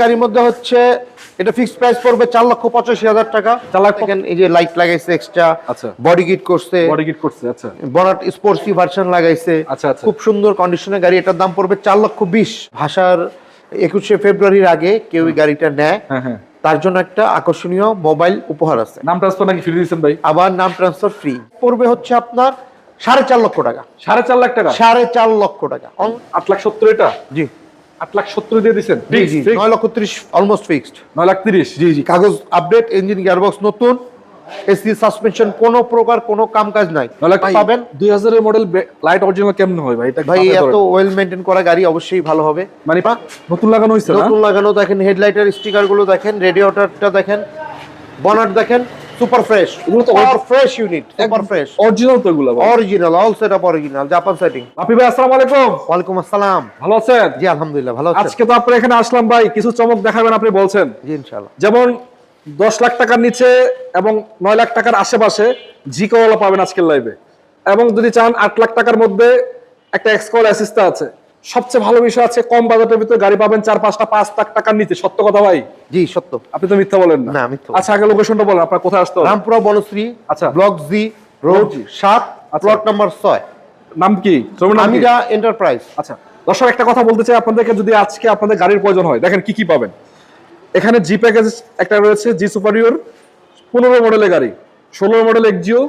গাড়ির মধ্যে হচ্ছে এটা ফিক্সড প্রাইস পড়বে 4,85,000 টাকা। 4 লাখ দেখেন, এই যে লাইট লাগাইছে এক্সট্রা, আচ্ছা বডি কিট করছে, আচ্ছা বনাট স্পোর্টসি ভার্সন লাগাইছে, আচ্ছা। খুব সুন্দর কন্ডিশনের গাড়ি। এটার দাম পড়বে 4,20,000। ভাষার 21শে ফেব্রুয়ারির আগে কেউ এই গাড়িটা নেয়, হ্যাঁ, তার জন্য একটা আকর্ষণীয় মোবাইল উপহার আছে। নাম ট্রান্সফার নাকি ফ্রি দিয়েছেন ভাই? আবার নাম ট্রান্সফার ফ্রি। পড়বে হচ্ছে আপনার 4.5 লক্ষ টাকা। 4.5 লাখ টাকা? 4.5 লক্ষ টাকা। 8,70,000 এটা? জি, 8,70,000 দিয়ে দিচ্ছেন? জি জি, 9,30,000 অলমোস্ট ফিক্সড। 9,30,000? জি জি, কাগজ আপডেট, ইঞ্জিন গিয়ারবক্স নতুন, এসি সাসপেনশন, কোনো প্রকার কোনো কাম কাজ নাই। 9 লাখ পাবেন। 2000 এর মডেল লাইট অরিজিনাল কেমন হয় ভাই? এটা ভাই এত ওয়েল মেইনটেইন করা গাড়ি অবশ্যই ভালো হবে। মানে নতুন লাগানো হইছে না? নতুন লাগানো। দেখেন হেডলাইটের স্টিকার গুলো দেখেন, রেডিয়েটরটা দেখেন, বনাট দেখেন, সুপার ফ্রেশ। এগুলো তো fresh unit, super fresh original তো এগুলো ভাই? Original, all setup original, Japan setting. আপনি ভাই আসসালামু আলাইকুম। ওয়ালাইকুম আসসালাম। ভালো আছেন? জি আলহামদুলিল্লাহ ভালো আছি। আজকে তো আপনারা এখানে আসলাম ভাই, কিছু চমক দেখাবেন আপনি বলছেন। জি ইনশাআল্লাহ। যেমন 10 লাখ টাকার নিচে এবং 9 লাখ টাকার আশেপাশে জি করলা পাবেন আজকের লাইভে। এবং যদি চান 8 লাখ টাকার মধ্যে একটা এক্সকল অ্যাসিস্টা আছে। সবচেয়ে ভালো বিষয় আছে, কম বাজেটের ভিতরে গাড়ি পাবেন 4-5টা 5 লাখ টাকার নিচে। সত্য কথা ভাই? জি সত্য। আপনি তো মিথ্যা বলেন না। না মিথ্যা। আচ্ছা আগে লোকেশনটা বলেন, আপনার কোথায় আসতে হবে? রামপুরা বনশ্রী, আচ্ছা। ব্লক জি, রোড 7, প্লট নাম্বার 6। নাম কি? আমিরা এন্টারপ্রাইজ। আচ্ছা দর্শক, একটা কথা বলতে চাই আপনাদেরকে, যদি আজকে আপনাদের গাড়ির প্রয়োজন হয়, দেখেন কি কি পাবেন এখানে। জি প্যাকেজ একটা রয়েছে, জি সুপারিয়র 15 মডেলের গাড়ি, 16 মডেল এক্সিও,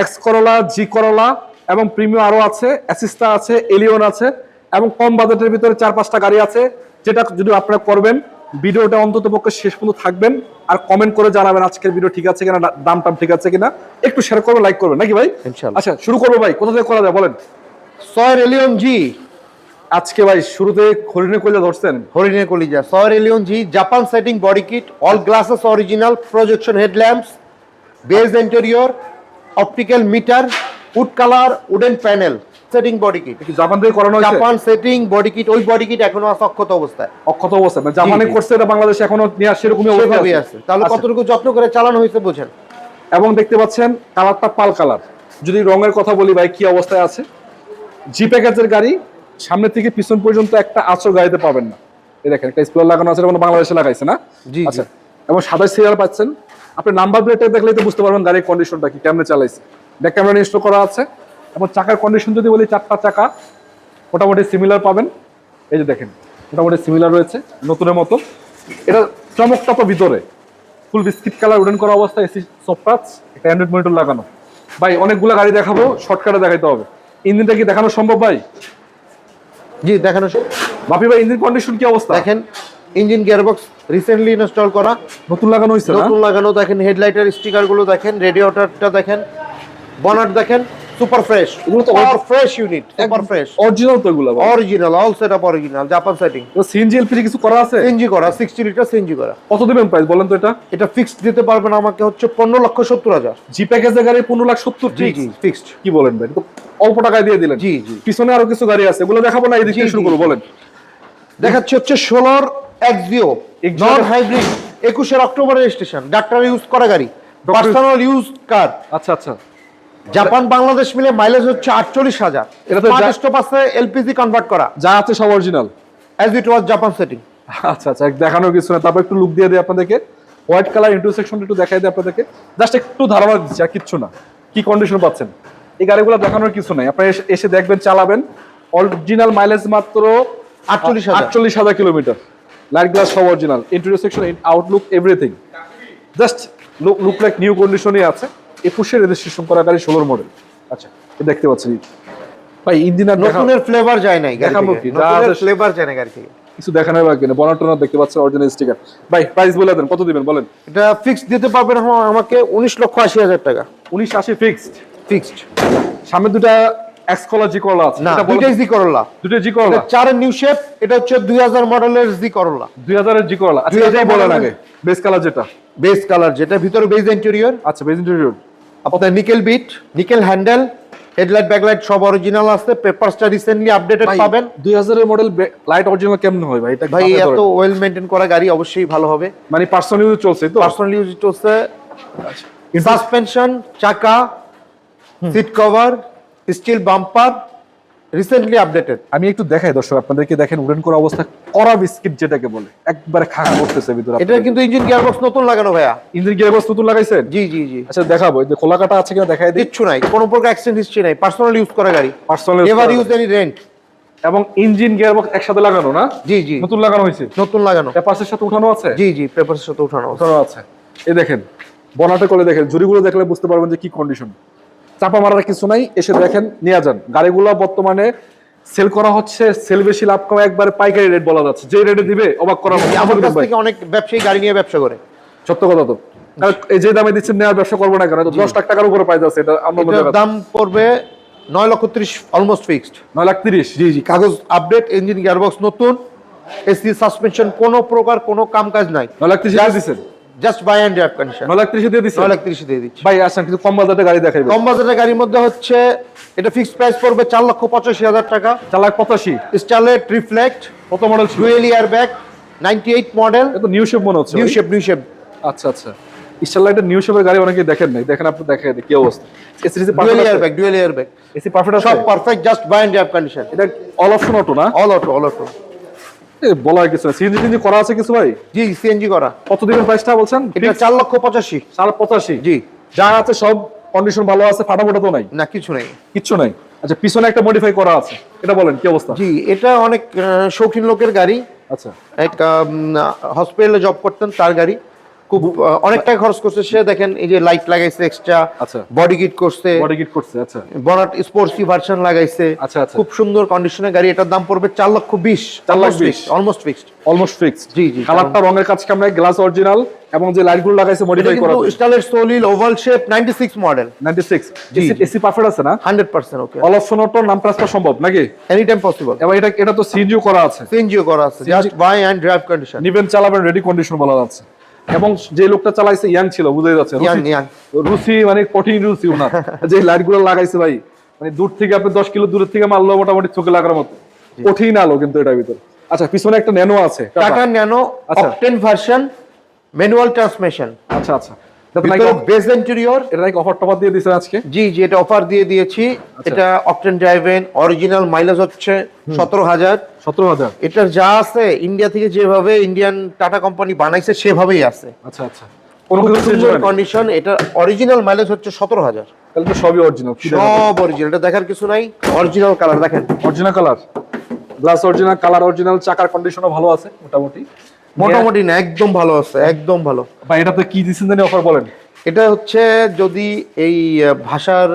এক্স করলা, জি করলা এবং প্রিমিয়াম আরো আছে, অ্যাসিস্টা আছে, এলিয়ন আছে এবং কম বাজেটের ভিতরে 4-5টা গাড়ি আছে। যেটা যদি আপনারা করবেন, ভিডিওটা অন্তত পক্ষে শেষ পর্যন্ত থাকবেন আর কমেন্ট করে জানাবেন আজকের ভিডিও ঠিক আছে কিনা, দাম টাম ঠিক আছে কিনা। একটু শেয়ার করবেন, লাইক করবেন নাকি ভাই? ইনশাআল্লাহ। আচ্ছা শুরু করবো ভাই, কোথা থেকে করা যায় বলেন? 6 এলিয়ন জি। আজকে ভাই শুরুতে হরিণের কলিজা ধরছেন। হরিণের কলিজা 6 Allion G, Japan setting body kit, all glasses original, projection headlamps, beige interior, optical meter, wood colour, wooden panel, setting body kit. Japan থেকে করানো হয়েছে? জাপান সেটিং বডি কিট, ওই বডি কিট এখনো আছে অক্ষত অবস্থায়। অক্ষত অবস্থা মানে জাপানে করছে, এটা বাংলাদেশে এখনো নিয়ে আসছে এরকমই সেভাবেই অবস্থা আছে। তাহলে কতটুকু যত্ন করে চালানো হয়েছে বোঝেন। এবং দেখতে পাচ্ছেন কালারটা পাল কালার। যদি রঙের কথা বলি ভাই, কি অবস্থায় আছে। জি প্যাকেজের গাড়ি, সামনে থেকে পিছন পর্যন্ত একটা আঁচড় গাড়িতে পাবেন না। এই দেখেন একটা স্পয়লার লাগানো আছে, মানে বাংলাদেশে লাগাইছে না? জি আচ্ছা। এবং সাদা সিরিয়াল পাচ্ছেন। আপনি নাম্বার প্লেটটা দেখলেই তো বুঝতে পারবেন গাড়ির কন্ডিশনটা কি, কেমনে চালাইছে। ব্যাক ক্যামেরা ইনস্টল করা আছে। এবং চাকার কন্ডিশন যদি বলি, 4টা চাকা মোটামুটি সিমিলার পাবেন। এই যে দেখেন মোটামুটি সিমিলার রয়েছে, নতুনের মতো। এটা চমকটা তো ভিতরে ফুল বিস্কিট কালার, উডেন করা অবস্থা, এসি সফট টাচ, একটা অ্যান্ড্রয়েড মনিটর লাগানো। ভাই অনেকগুলো গাড়ি দেখাবো, শর্টকাটে দেখাইতে হবে। ইঞ্জিনটা কি দেখানো সম্ভব ভাই? জি দেখানো। বাপি ভাই ইঞ্জিন কন্ডিশন কি অবস্থা? দেখেন ইঞ্জিন গিয়ারবক্স রিসেন্টলি ইনস্টল করা, নতুন লাগানো হয়েছে না? নতুন লাগানো। দেখেন হেডলাইটের স্টিকার গুলো দেখেন, রেডিয়েটরটা দেখেন, বনাট দেখেন, সুপার ফ্রেশ। এগুলো তো fresh unit, super fresh original তো এগুলো ভাই? Original, all setup original, Japan setting. CNG LPG কিছু করা আছে? সিএনজি করা, 60 লিটার সিএনজি করা। কত দিবেন প্রাইস বলেন তো? এটা ফিক্সড দিতে পারবেন আমাকে হচ্ছে 15,70,000। জি প্যাকেজের গাড়ি 15,70,000? জি জি ফিক্সড। কি বলেন ভাই, তো অল্প টাকায় দিয়ে দিলেন। জি জি। পিছনে আরো কিছু গাড়ি আছে, এগুলো দেখাবো না এদিক থেকে শুরু করবো? বলেন। দেখাচ্ছে হচ্ছে 16 Axio non hybrid, 21 October registration, doctor use করা গাড়ি, পার্সোনাল ইউজ কার। আচ্ছা আচ্ছা। জাপান বাংলাদেশ মিলে মাইলেজ হচ্ছে 48,000। এটা তো স্টপ আছে, এলপিজি কনভার্ট করা, যা আছে সব original as it was Japan setting. আচ্ছা আচ্ছা, দেখানোর কিছু না। তারপর একটু লুক দিয়ে দিই আপনাদেরকে। হোয়াইট কালার ইন্টারসেকশনটা একটু দেখাই দিই আপনাদেরকে, জাস্ট একটু ধারণা দিচ্ছি, আর কিচ্ছু না। কি কন্ডিশন পাচ্ছেন এই গাড়িগুলো দেখানোর কিছু নাই, আপনারা এসে দেখবেন, চালাবেন। অরিজিনাল মাইলেজ মাত্র 48,000 কিলোমিটার। লাইট গ্লাস সব original, intersection, outlook, everything just look like new কন্ডিশনই আছে। 21 রেজিস্ট্রেশন করা গাড়ি, 16 মডেল। আচ্ছা দেখতে পাচ্ছেন ভাই ইঞ্জিন আর নতুনের ফ্লেভার যায় নাই গাড়ি দেখাবো থেকে, কি? নতুনের ফ্লেভার যায় না গাড়ি থেকে, কিছু দেখানোর বাকি না। বনার টনার দেখতে পাচ্ছেন, অরিজিনাল স্টিকার। ভাই প্রাইস বলে দেন, কত দিবেন বলেন? এটা ফিক্সড দিতে পারবেন আমাকে 19,80,000 টাকা। 19,80 ফিক্সড? ফিক্সড। সামনে দুটা এক্স কলা, জি করলা আছে না, এটা দুইটাই জি করলা। দুটো জি করলা, এটা 4 এর নিউ শেপ। এটা হচ্ছে 2000 মডেলের জি করলা, 2000 এর জি করলা। আচ্ছা এটাই বলেন আগে, বেস কালার যেটা, বেস কালার যেটা, ভিতরে বেজ ইন্টেরিয়র। আচ্ছা বেস ইন্টেরিয়র, আপনার nickel bit, nickel handle, headlight backlight সব অরিজিনাল আছে। পেপারসটা রিসেন্টলি আপডেটেড পাবেন। 2000 এর মডেল লাইট অরিজিনাল কেমন হয় ভাই? এটা ভাই এত ওয়েল মেইনটেইন করা গাড়ি অবশ্যই ভালো হবে। মানে পার্সোনাল ইউজ চলছে তো? পার্সোনাল ইউজ চলছে। সাসপেনশন, চাকা, seat cover, steel bumper, recently updated. আমি একটু দেখাই দর্শক আপনাদেরকে, দেখেন উডেন করা অবস্থা, কড়া বিস্কিট যেটাকে বলে, একবারে খাখা করতেছে ভিতরে। এটা কিন্তু ইঞ্জিন গিয়ারবক্স নতুন লাগানো ভাইয়া। ইঞ্জিন গিয়ারবক্স নতুন লাগাইছেন? জি জি জি। আচ্ছা দেখাবো, এই যে খোলা কাটা আছে কিনা দেখাই দিই। কিচ্ছু নাই, কোনো প্রকার অ্যাক্সিডেন্ট হিস্ট্রি নাই, পার্সোনাল ইউজ করা গাড়ি, personal ever use any rent. এবং ইঞ্জিন গিয়ারবক্স একসাথে লাগানো না? জি জি, নতুন লাগানো হয়েছে, নতুন লাগানো, পেপারসের সাথে উঠানো আছে? জি জি, পেপারসের সাথে উঠানো আছে। এই দেখেন বনাটে করে দেখেন, জুড়িগুলো দেখলে বুঝতে পারবেন যে কি কন্ডিশন। চাপা মারার কিছু নাই, এসে দেখেন নিয়ে যান। গাড়িগুলো বর্তমানে সেল করা হচ্ছে, সেল বেশি লাভ কম, একবারে পাইকারি রেট বলা যাচ্ছে, যে রেটে দিবে অবাক করার মতো। আমার কাছ থেকে অনেক ব্যবসায়ী গাড়ি নিয়ে ব্যবসা করে। সত্য কথা তো, এই যে দামে দিচ্ছেন নেওয়ার ব্যবসা করবো না কেন? 10 লাখ টাকার উপরে পাই যাচ্ছে, এটা এটার দাম পড়বে 9,30,000 অলমোস্ট ফিক্সড। 9,30,000। জি জি, কাগজ আপডেট, ইঞ্জিন গিয়ারবক্স নতুন, এসি সাসপেনশন কোনো প্রকার কোনো কাম কাজ নাই। 9,30,000 দিচ্ছেন? Just buy and drive condition. 9,30,000 দিয়ে দিচ্ছেন? 9,30,000 দিয়ে দিচ্ছি ভাই। আসেন কিছু কম বাজেটের গাড়ি দেখাইবেন। কম বাজেটের গাড়ির মধ্যে হচ্ছে এটা ফিক্সড প্রাইস পড়বে 4,85,000 টাকা। 4,85,000। স্টারলেট রিফ্লেক্ট, কত মডেল? Dual airbag, 98 model. এটা নিউ শেপ মনে হচ্ছে। New shape. আচ্ছা আচ্ছা, স্টারলাইটের নিউ শেপের গাড়ি অনেকেই দেখেন নাই, দেখেন আপনি দেখাই কি অবস্থা। AC dual airbag, AC perfect আছে? সব perfect, just buy and drive condition. এটা অল অপশন অটো না? All auto. বলার কিছু না। সিএনজি করা আছে কিছু ভাই? জি, সিএনজি করা। কত দিবেন প্রাইসটা বলছেন? এটা 4,85,000। 4,85,000। জি, যা আছে সব কন্ডিশন ভালো আছে, ফাটাফাটা তো নাই? না, কিছু নেই। কিচ্ছু নাই। আচ্ছা, পিছনে একটা মডিফাই করা আছে, এটা বলেন কি অবস্থা? জি, এটা অনেক শৌখিন লোকের গাড়ি। আচ্ছা, এক হসপিটালে জব করতেন, তার গাড়ি। খুব অনেক টাকা খরচ করছে সে। দেখেন এই যে লাইট লাগাইছে এক্সট্রা, আচ্ছা, বডি কিট করছে, আচ্ছা, বনাট স্পোর্টসি ভার্সন লাগাইছে। আচ্ছা আচ্ছা, খুব সুন্দর কন্ডিশনের গাড়ি। এটার দাম পড়বে 4,20,000। 4,20,000 অলমোস্ট ফিক্সড। জি জি। কালারটা রঙের কাজ কাম নাই, গ্লাস অরিজিনাল, এবং যে লাইটগুলো লাগাইছে মডিফাই করা আছে। Stylish solid oval shape, 96 model. 96। জি, এসি পারফেক্ট আছে না? 100% ওকে। অল অপশন অটো, নাম ট্রান্সফার সম্ভব নাকি? Any time possible. এবং এটা তো সিএনজিও করা আছে? সিএনজিও করা আছে, just buy and drive condition. নিবেন, চালাবেন, রেডি কন্ডিশন বলা যাচ্ছে। এবং যে লোকটা চালাইছে ইয়াং ছিল, বুঝাই যাচ্ছে। রুচি মানে কঠিন রুচি ওনার। যে লাইটগুলো লাগাইছে ভাই, মানে দূর থেকে আপনি 10 কিলো দূরের থেকে মারলো মোটামুটি চোখে লাগার মতো কঠিন আলো কিন্তু এটার ভিতরে। আচ্ছা, পিছনে একটা ন্যানো আছে, tata nano octane version, manual transmission. আচ্ছা আচ্ছা, বেস ইন্টেরিয়র। এটা নাকি অফার টফার দিয়ে দিয়েছেন আজকে? জি জি, এটা অফার দিয়ে দিয়েছি। এটা অকটেন ড্রাইভেন, অরিজিনাল মাইলেজ হচ্ছে 17,000। 17,000। এটার যা আছে ইন্ডিয়া থেকে যেভাবে ইন্ডিয়ান টাটা কোম্পানি বানাইছে সেভাবেই আছে। আচ্ছা আচ্ছা, কোনো কিছু চেঞ্জ হয়নি? কন্ডিশন। এটা অরিজিনাল মাইলেজ হচ্ছে 17,000। তাহলে তো সবই অরিজিনাল। সব অরিজিনাল, এটা দেখার কিছু নাই। অরিজিনাল কালার দেখেন, original colour, glass original, colour original, চাকার কন্ডিশনও ভালো আছে মোটামুটি। না, একদম ভালো আছে, একদম ভালো। ভাই এটাতে কি দিচ্ছেন জানি অফার, বলেন। এটা হচ্ছে যদি এই ভাষার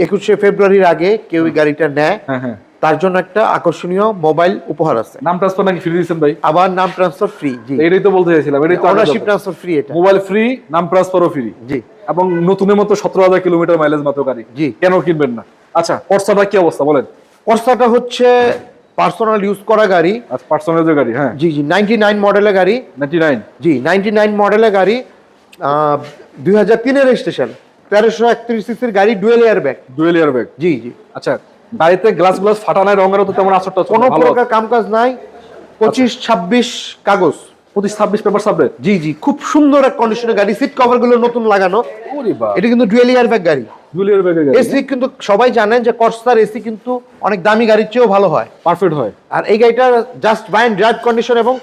21শে ফেব্রুয়ারির আগে কেউ এই গাড়িটা নেয়, হ্যাঁ, তার জন্য একটা আকর্ষণীয় মোবাইল উপহার আছে। নাম ট্রান্সফার নাকি ফ্রি দিচ্ছেন ভাই? আবার নাম ট্রান্সফার ফ্রি। জি, এটাই তো বলতে চাইছিলাম, এটাই তো অনারশিপ ট্রান্সফার ফ্রি। এটা মোবাইল ফ্রি, নাম ট্রান্সফারও ফ্রি। জি, এবং নতুনের মতো 17,000 কিলোমিটার মাইলেজ মাত্র গাড়ি। জি, কেন কিনবেন না? আচ্ছা, কর্সাটা কি অবস্থা বলেন। কর্সাটা হচ্ছে পার্সোনাল ইউজ করা গাড়ি। আচ্ছা, পার্সোনাল গাড়ি। হ্যাঁ, জি জি, 99 মডেলের গাড়ি। 99? জি, 99 মডেলের গাড়ি, 2003 এর রেজিস্ট্রেশন, 1331 সিসির গাড়ি, ডুয়েল এয়ারব্যাগ। জি জি। আচ্ছা, গাড়িতে গ্লাস ফাটা নাই, রঙেরও তো তেমন আসরটা কোনো প্রকার কামকাজ নাই। 25-26 কাগজ, 25-26 পেপার সাবজেক্ট। জি জি, খুব সুন্দর এক কন্ডিশনের গাড়ি। সিট কভার গুলো নতুন লাগানো। ওরে বাবা, এটা কিন্তু ডুয়েল এয়ারব্যাগ গাড়ি। ডুয়েল এয়ারব্যাগের গাড়ি। এসি কিন্তু সবাই জানেন যে কর্সার এসি কিন্তু অনেক দামি গাড়ির চেয়েও ভালো হয়, পারফেক্ট হয়। আর এই গাড়িটা just buy and drive condition. এবং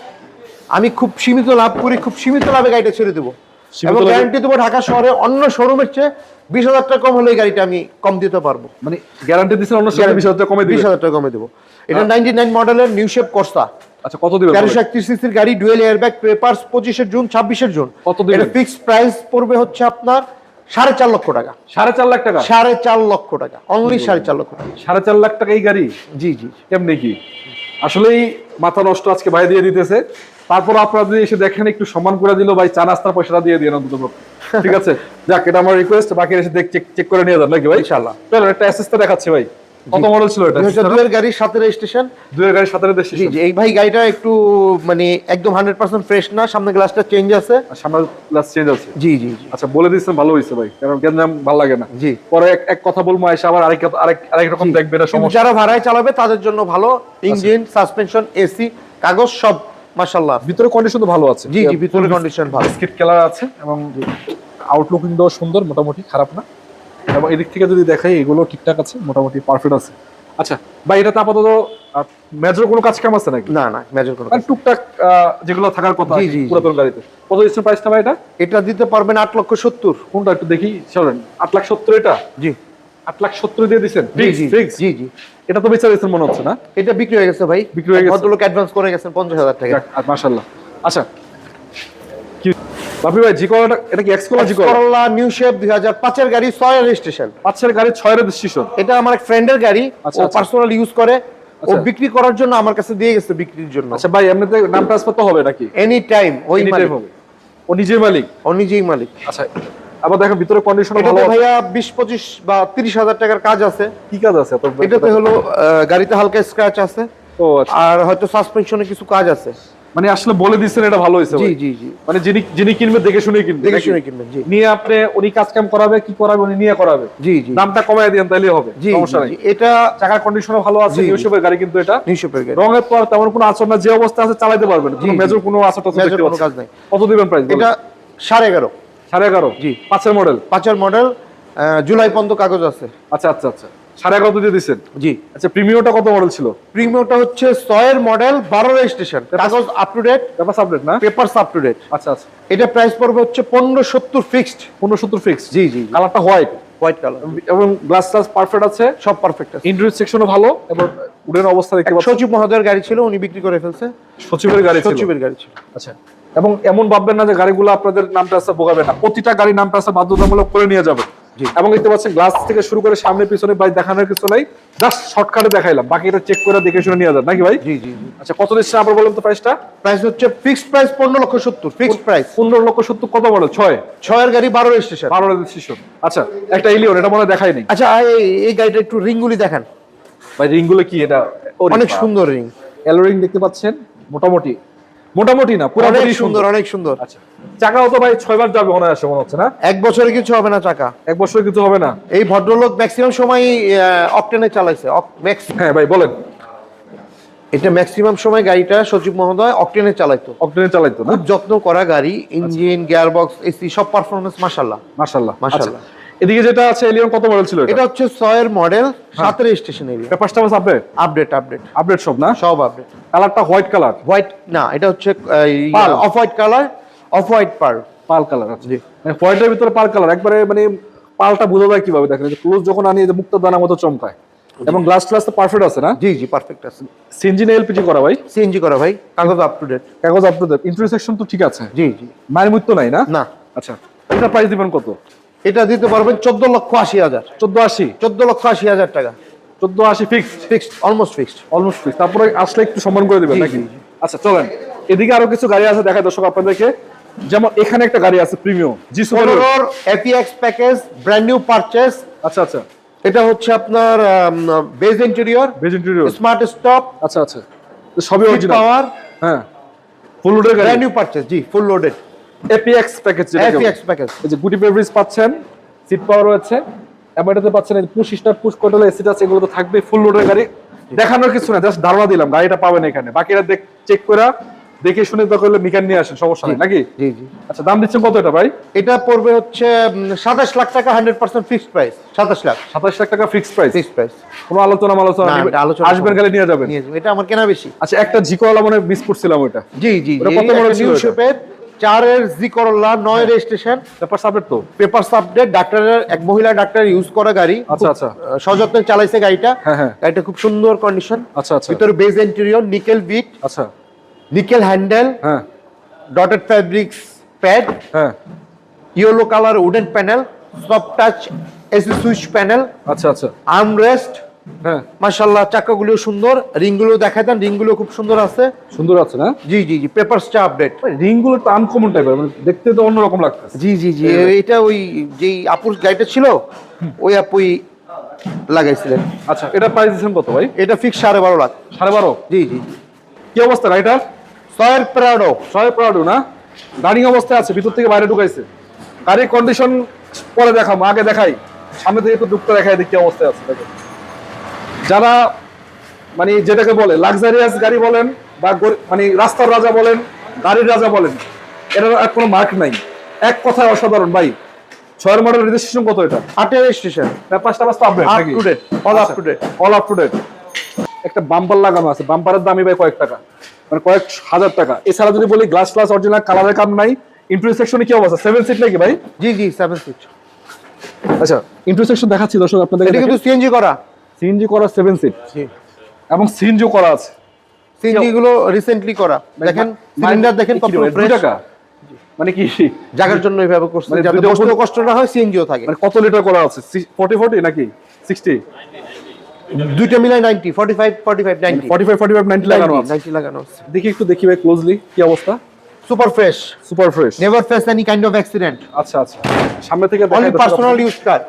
আমি খুব সীমিত লাভ করি, খুব সীমিত লাভে গাড়িটা ছেড়ে দেবো। এবং গ্যারান্টি দেবো ঢাকা শহরে অন্য শোরুমের চেয়ে 20,000 টাকা কম হলে এই গাড়িটা আমি কম দিতে পারবো। মানে গ্যারান্টি দিচ্ছেন অন্য শোরুমে 20,000 টাকা কমে দিবেন? 20,000 টাকা কমে দেবো। এটা 99 মডেলের নিউ শেপ কর্সা। আচ্ছা, কত দিবেন? 1331 সিসির গাড়ি, dual airbag, papers 25 June 26 June. কত দিবেন? এটা ফিক্সড প্রাইস পড়বে হচ্ছে আপনার 4.5 লক্ষ টাকা। 4.5 লাখ টাকা? 4.5 লক্ষ টাকা, অনলি 4.5 লক্ষ টাকা। 4.5 লাখ টাকা এই গাড়ি? জি জি। কেমনে কি? আসলেই মাথা নষ্ট আজকে ভাই দিয়ে দিতেছে। তারপর আপনারা যদি এসে দেখেন, একটু সম্মান করে দিল ভাই, চা নাস্তার পয়সাটা দিয়ে দিয়ে অন্তত। ঠিক আছে, যাক, এটা আমার রিকোয়েস্ট। বাকি এসে চেক করে নিয়ে যান নাকি ভাই? ইনশাআল্লাহ। চলো, একটা অ্যাসেসটা দেখাচ্ছি ভাই। কত মডেল ছিল এটা? 2002 এর গাড়ি, 7 রেজিস্ট্রেশন। 2 এর গাড়ি, 7 এর জি জি। এই ভাই গাড়িটা একটু মানে একদম 100% ফ্রেশ না, সামনে গ্লাসটা চেঞ্জ আছে। সামনে গ্লাস চেঞ্জ আছে? জি জি জি। আচ্ছা, বলে দিচ্ছেন, ভালো হয়েছে ভাই, কারণ গেঞ্জাম ভালো লাগে না। জি। পরে এক কথা বলবো, এসে আবার আরেক রকম দেখবে না, সমস্যা। যারা ভাড়ায় চালাবে তাদের জন্য ভালো। ইঞ্জিন, সাসপেনশন, এসি, কাগজ সব মাশাআল্লাহ। ভিতরে কন্ডিশন তো ভালো আছে? জি জি, ভিতরে কন্ডিশন ভালো। স্কিট কালার আছে, এবং আউটলুকিং সুন্দর, মোটামুটি খারাপ না। এবং এদিক থেকে যদি দেখাই, এগুলো ঠিকঠাক আছে, মোটামুটি পারফেক্ট আছে। আচ্ছা ভাই, এটা তো আপাতত মেজর কোনো কাজ কাম আছে নাকি? না না, মেজর কোনো মানে টুকটাক যেগুলো থাকার কথা জি, জি, জি। পুরাতন গাড়িতে। কত দিচ্ছেন প্রাইসটা ভাই এটা? এটা দিতে পারবেন 8,70,000। কোনটা একটু দেখি, চলেন। 8,70,000 এটা? জি 8,70,000 দিয়ে দিচ্ছেন? জি জি ফিক্স? জি জি। এটা তো বেচা দিচ্ছেন মনে হচ্ছে না? এটা বিক্রি হয়ে গেছে ভাই, বিক্রি হয়ে গেছে? ভদ্রলোক অ্যাডভান্স করে গেছেন 50,000 টাকা। মাশাআল্লাহ। আচ্ছা কি বাপি ভাই, জি করোলা এটা কি এক্স করোলা? জি করোলা করোলা নিউ শেপ 2005 এর গাড়ি, 6 এর রেজিস্ট্রেশন। 5 এর গাড়ি, 6 এর রেজিস্ট্রেশন। এটা আমার এক ফ্রেন্ডের গাড়ি, আচ্ছা, ও আচ্ছা। পার্সোনাল ইউজ করে, ও আচ্ছা। বিক্রি করার জন্য আমার কাছে দিয়ে গেছে বিক্রির জন্য। আচ্ছা ভাই, এমনিতে নাম ট্রান্সফার তো হবে নাকি? এনি টাইম ওই Anytime মালিক, হবে? ও নিজের মালিক? ও নিজেই মালিক। আচ্ছা, আবার দেখেন ভিতরে কন্ডিশন ভালো এটাতে আছে। ভাইয়া 20-25 বা 30,000 টাকার কাজ আছে। কি কাজ আছে এত? এটাতে হলো গাড়িতে হালকা স্ক্র্যাচ আছে, ও আচ্ছা। আর হয়তো সাসপেনশনে কিছু কাজ আছে। মানে আসলে বলে দিচ্ছেন, এটা ভালো হয়েছে জি ভাই। জি জি, মানে যিনি কিনবে দেখে শুনে কিনবে দেখে নাকি? শুনে কিনবেন। জি নিয়ে আপনি উনি কাজ কাম করাবে, কি করাবে উনি নিয়ে করাবে। জি জি দামটা কমায় দেন তাইলে হবে, জি সমস্যা নাই। জি, এটা চাকার কন্ডিশনও ভালো আছে, জি, জি। নিউশেপের গাড়ি কিন্তু এটা। নিউ শেপের গাড়ি, রঙের পর তেমন কোনো আচরণ না, যে অবস্থা আছে চালাতে পারবেন, কোনো জি, মেজর জি। কোনো আচরণ মেজর দেখতে কোনো পাচ্ছেন। কাজ নাই। কত দিবেন প্রাইস? এটা 11.5, 11.5? জি। 5 এর মডেল? 5 মডেল, জুলাই পর্যন্ত কাগজ আছে। আচ্ছা আচ্ছা আচ্ছা, 11.5 দিয়ে দিচ্ছেন? জি। আচ্ছা, প্রিমিয়ামটা কত মডেল ছিল? প্রিমিয়ামটা হচ্ছে 6 এর মডেল, 12 রেজিস্ট্রেশন, কাগজ আপ টু ডেট, ব্যাপার আপডেট না? Papers up to date. আচ্ছা আচ্ছা, এটা প্রাইস পড়বে হচ্ছে 1570 ফিক্সড। 1570 ফিক্স? জি জি, কালারটা হোয়াইট হোয়াইট কালার, এবং গ্লাস টাস পারফেক্ট আছে, সব পারফেক্ট আছে। ইন্টেরিয়র সেকশনও ভালো এবং উডেন অবস্থা দেখতে পাচ্ছেন। সচিব মহোদয়ের গাড়ি ছিল, উনি বিক্রি করে ফেলছে। সচিবের গাড়ি ছিল? সচিবের গাড়ি ছিল। আচ্ছা, এবং এমন ভাববেন না যে গাড়িগুলো আপনাদের নাম ট্রান্সফার ভোগাবে না, প্রতিটা গাড়ি নাম ট্রান্সফার বাধ্যতামূলক করে নিয়ে যাবে। জি। এবং দেখতে পাচ্ছেন গ্লাস থেকে শুরু করে সামনে পিছনে ভাই দেখানোর কিছু নাই, জাস্ট শর্টকাটে দেখাইলাম, বাকিটা চেক করে দেখে শুনে নিয়ে যান নাকি ভাই? জি জি জি। আচ্ছা, কত দিচ্ছেন আবার বলেন তো প্রাইসটা? প্রাইস হচ্ছে ফিক্সড প্রাইস 15,70,000 ফিক্সড প্রাইস। 15,70,000 কত মডেল? 6? 6 এর গাড়ি, 12 রেজিস্ট্রেশন। 12 রেজিস্ট্রেশন। আচ্ছা, একটা এলিয়ন, এটা মনে হয় দেখাই নেই আচ্ছা, এই গাড়িটা একটু রিংগুলি দেখান, ভাই। রিংগুলো কি এটা? অনেক সুন্দর রিং, এলোরিং দেখতে পাচ্ছেন, মোটামুটি মোটামুটি না পুরো অনেক সুন্দর, অনেক সুন্দর। আচ্ছা, চাকাও তো ভাই 6 বার যাবে মনে আসে, মনে হচ্ছে না? 1 বছরে কিছু হবে না চাকা। 1 বছর কিছু হবে না? এই ভদ্রলোক ম্যাক্সিমাম সময় অকটেনে চালাইছে। হ্যাঁ ভাই বলেন। এটা ম্যাক্সিমাম সময় গাড়িটা সচিব মহোদয় অকটেনে চালাইতো, অকটেনে চালাইতো না? খুব যত্ন করা গাড়ি, ইঞ্জিন, গিয়ারবক্স, এসি সব পারফরমেন্স মাশাআল্লাহ। মাশাআল্লাহ মাশাআল্লাহ। আচ্ছা, এদিকে যেটা আছে এলিয়ন কত মডেল ছিল? এটা হচ্ছে 6 এর মডেল, 7 এর রেজিস্ট্রেশন এরিয়া। পেপারসটা বাস আপডেট? আপডেট আপডেট আপডেট সব না? সব আপডেট। কালারটা হোয়াইট কালার? হোয়াইট না, এটা হচ্ছে pearl. Off white colour, off white pearl. Pearl colour? আচ্ছা, জি। মানে হোয়াইটের ভিতরে পাল কালার, একবারে মানে পালটা বোঝা যায় কিভাবে? দেখেন ক্লোজ যখন আনি, যে মুক্তা দানার মতো চমকায়, এবং গ্লাস গ্লাস তো পারফেক্ট আছে না? জি জি, পারফেক্ট আছে। সিএনজি না এলপিজি করা ভাই? সিএনজি করা ভাই, কাগজ আপ টু ডেট। কাগজ আপনাদের ইন্টারসেকশন তো ঠিক আছে? জি জি। মায়ের মৃত্যু নাই না? না, আচ্ছা, এটা প্রাইস দিবেন কত? এটা দিতে পারবেন 14,80,000। 1480? 14,80,000 টাকা 1480 fix? Fixed, almost fixed. Almost fix. তারপরে আসলে একটু সম্মান করে দিবেন জি, নাকি? জি, জি। আচ্ছা চলেন, এদিকে আরো কিছু গাড়ি আছে দেখায় দর্শক আপনাদেরকে। যেমন এখানে একটা গাড়ি আছে premium, G super. 15 apex package, brand new purchase. আচ্ছা আচ্ছা, এটা হচ্ছে আপনার beige interior, beige interior? Smart stop, আচ্ছা আচ্ছা, তো সবই সিট অরিজিনাল? পাওয়ার, হ্যাঁ, ফুল লোডের গাড়ি? ব্র্যান্ড নিউ পারচেজ, জি ফুল লোডেড এপিএক্স প্যাকেজ যেটা এপিএক্স প্যাকেজ। এই যে গুটি পেভারেজ পাচ্ছেন, সিট পাওয়ার রয়েছে, এবং এটাতে পাচ্ছেন এই পুশ স্টার্ট, পুশ কন্ট্রোল, এসিটা আছে, এগুলো তো থাকবে। ফুল লোডের গাড়ি, দেখানোর কিছু না, জাস্ট ধারণা দিলাম গাড়িটা পাবেন এখানে, বাকিটা চেক করে দেখে শুনে তো করলে মিকান নিয়ে আসেন, সমস্যা নেই নাকি? জি জি। আচ্ছা, দাম দিচ্ছেন কত এটা ভাই? এটা পড়বে হচ্ছে 27 লাখ টাকা, 100% ফিক্সড প্রাইস। 27 লাখ 27 লাখ টাকা ফিক্স প্রাইস? ফিক্সড প্রাইস, কোনো আলোচনা না, এটা আলোচনা আসবেন গেলে নিয়ে যাবেন? নিয়ে যাবেন। এটা আমার কেনা বেশি। আচ্ছা, একটা জিকোলা মানে মিস করছিলাম ওটা। জি জি, ওটা কত মডেল ছিল নিউ এটা? শেপের 4 এর জি করোলা, 9 রেজিস্ট্রেশন, পেপার সাবজেক্ট তো? পেপারস আপডেট, ডাক্তারের এক মহিলা ডাক্তার ইউজ করা গাড়ি। আচ্ছা আচ্ছা, সযত্নে চালাইছে গাড়িটা। হ্যাঁ হ্যাঁ, গাড়িটা খুব সুন্দর কন্ডিশন। আচ্ছা আচ্ছা, ভিতরে বেজ ইন্টেরিয়র, নিকেল বিট, আচ্ছা, নিকেল হ্যান্ডেল, হ্যাঁ ডটেড ফ্যাব্রিক্স প্যাড, হ্যাঁ, yellow colour wooden panel, soft touch AC switch panel, আচ্ছা আচ্ছা, আর্মরেস্ট, হ্যাঁ মাশাআল্লাহ। চাকাগুলো সুন্দর, রিংগুলো দেখায় দেন, রিংগুলো খুব সুন্দর আছে। সুন্দর আছে না? জি জি জি, পেপারসটা আপডেট। রিং গুলো তো আনকমন টাইপের, মানে দেখতে তো অন্যরকম লাগতেছে। জি জি জি, এটা ওই যেই আপুর গাড়িটা ছিল, ওই আপুই লাগাইছিলেন। আচ্ছা, এটা প্রাইস দিচ্ছেন কত ভাই? এটা ফিক্স 12.5 লাখ। 12.5? জি জি জি। কি অবস্থা গাড়িটার? সয়ের প্রাডো, ছয় প্রাউড না? রানিং অবস্থায় আছে, ভিতর থেকে বাইরে ঢুকাইছে। গাড়ির কন্ডিশন পরে দেখাবো, আগে দেখাই, সামনে থেকে একটু দুঃখটা দেখাই দেখি কি অবস্থায় আছে। দেখেন, যারা মানে যেটাকে বলে লাক্সারিয়াস গাড়ি বলেন, বা মানে রাস্তার রাজা বলেন, গাড়ির রাজা বলেন, এটার আর কোনো মার্ক নাই, এক কথায় অসাধারণ ভাই। 6 মডেল রেজিস্ট্রেশন কত এটা? 8 রেজিস্ট্রেশন, পাঁচটা আপডেট আপ নাকি? To date, all up to date. All up to date. একটা বাম্পার লাগানো আছে, বাম্পারের দামই ভাই কয়েক টাকা, মানে কয়েক হাজার টাকা। এছাড়া যদি বলি গ্লাস ক্লাস অরিজিনাল, কালারের কাম নাই। ইন্টেরিয়র সেকশনে কি অবস্থা? 7 সিট নাকি ভাই? জি জি 7 সিট। আচ্ছা, ইন্টেরিয়র সেকশন দেখাচ্ছি দর্শক আপনাদের। এটা কিন্তু সিএনজি করা, সিএনজি করা 7 সিট জি, এবং সিএনজি করা আছে। সিএনজি গুলো রিসেন্টলি করা। দেখেন সিলিন্ডার দেখেন কত ফ্রেশ। টাকা মানে কি জায়গার জন্য এইভাবে করছে মানে যাতে দুইটা বসতেও কষ্ট না হয়, সিএনজিও থাকে। মানে কত লিটার করা আছে? 40 নাকি 60? দুইটা মিলাই 90, 45 45 90, 45 90 লাগানো আছে। 90 লাগানো আছে। দেখি একটু দেখি ভাই ক্লোজলি কি অবস্থা। Super fresh, super fresh, never face any kind of accident. আচ্ছা আচ্ছা, সামনে থেকে অনলি দেখাই পার্সোনাল ইউজ কার।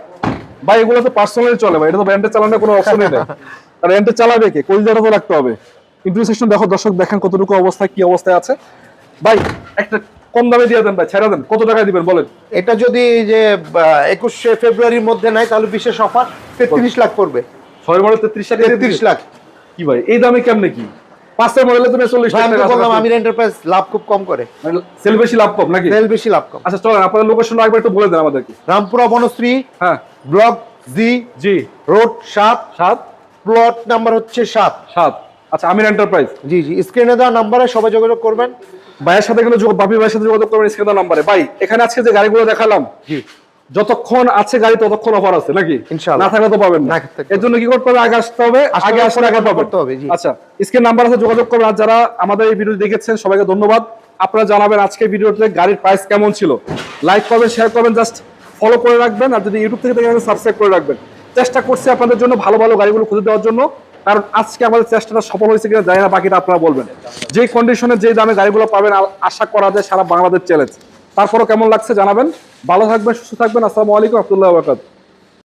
ভাই এগুলো তো পার্সোনালি চলে ভাই, এটা তো ব্র্যান্ডে চালানোর কোনো অপশনই নেই। আর ব্র্যান্ডে চালাবে কে? কলজাটা তো রাখতে হবে। ইন্টেরিয়র সেকশন দেখো দর্শক, দেখেন কতটুকু অবস্থা, কি অবস্থায় আছে। ভাই একটা কম দামে দিয়ে দেন ভাই, ছেড়ে দেন। কত টাকায় দিবেন বলেন? এটা যদি এই যে 21শে ফেব্রুয়ারির মধ্যে নাই তাহলে বিশেষ অফার 33 লাখ পড়বে। 6 মডেল 33 টাকা 33 লাখ। কি ভাই এই দামে কেমনে কি? 5 মডেলে তুমি 40 ভাই, আমি টাকা তো বললাম আমির এন্টারপ্রাইজ লাভ খুব কম করে, সেল বেশি লাভ কম নাকি? সেল বেশি লাভ কম। আচ্ছা চলেন আপনাদের লোকেশন একবার একটু বলে দেন আমাদেরকে। রামপুরা বনশ্রী, হ্যাঁ ব্লক জি, জি, রোড 7, 7 প্লট নাম্বার হচ্ছে 7। 7। আচ্ছা আমির এন্টারপ্রাইজ। জি জি, স্ক্রিনে দেওয়া নাম্বারে সবাই যোগাযোগ করবেন। ভাইয়ের সাথে কিন্তু বাপি ভাইয়ের সাথে যোগাযোগ করবেন স্ক্রিনে দেওয়া নাম্বারে। ভাই এখানে আজকে যে গাড়িগুলো দেখালাম, জি, যতক্ষণ আছে গাড়ি ততক্ষণ অফার আছে নাকি? ইনশাআল্লাহ। না থাকলে তো পাবেন না। না থাকলে- এর জন্য কি করতে হবে? আগে আসতে হবে, আগে আসলে আগে পাবেন। করতে হবে, জি। আচ্ছা স্ক্রিন নাম্বার আছে, যোগাযোগ করবেন। আর যারা আমাদের এই ভিডিও দেখেছেন সবাইকে ধন্যবাদ। আপনারা জানাবেন আজকে ভিডিওতে গাড়ির প্রাইস কেমন ছিল। লাইক করবেন, শেয়ার করবেন, জাস্ট ফলো করে রাখবেন। আর যদি ইউটিউব থেকে দেখেন সাবস্ক্রাইব করে রাখবেন। চেষ্টা করছি আপনাদের জন্য ভালো ভালো গাড়িগুলো খুঁজে দেওয়ার জন্য, কারণ আজকে আমাদের চেষ্টাটা সফল হয়েছে কিনা জানি না, বাকিটা আপনারা বলবেন। যে কন্ডিশনে যে দামে গাড়িগুলো পাবেন আশা করা যায় সারা বাংলাদেশ চ্যালেঞ্জ। তারপরও কেমন লাগছে জানাবেন। ভালো থাকবেন, সুস্থ থাকবেন। আসসালামু আলাইকুম রহমতুল্লাহি ওয়া বারাকাতুহু।